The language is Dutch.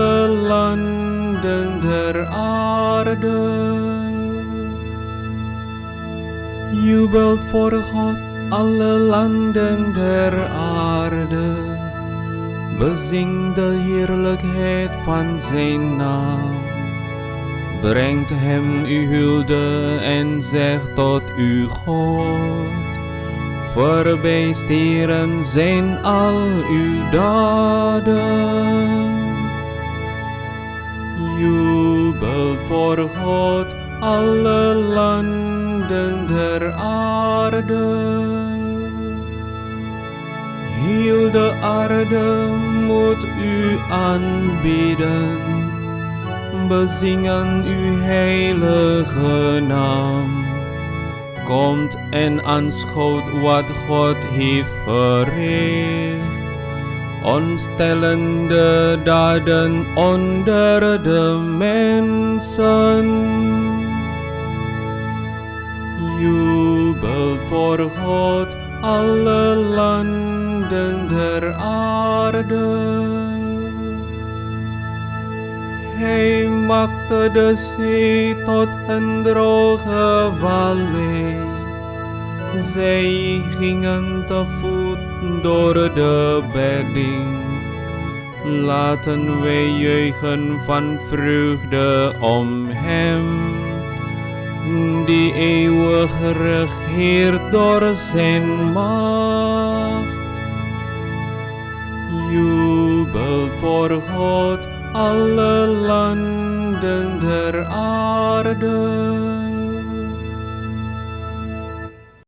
alle landen der aarde. Jubelt voor God, alle landen der aarde. Bezing de heerlijkheid van zijn naam. Brengt hem uw hulde en zegt tot uw God. Verbijsteren zijn al uw daden. Jubelt voor God, alle landen der aarde. Heel de aarde moet u aanbidden. Bezingen uw heilige naam. Komt en aanschouwt wat God heeft verricht. Ontstellende daden onder de mensen. Jubelt voor God, alle landen der aarde. Hij maakte de zee tot een droge vallei. Zij gingen te voet door de bedding. Laten wij juichen van vreugde om hem, die eeuwig regeert door zijn macht. Jubelt voor God, alle landen der aarde.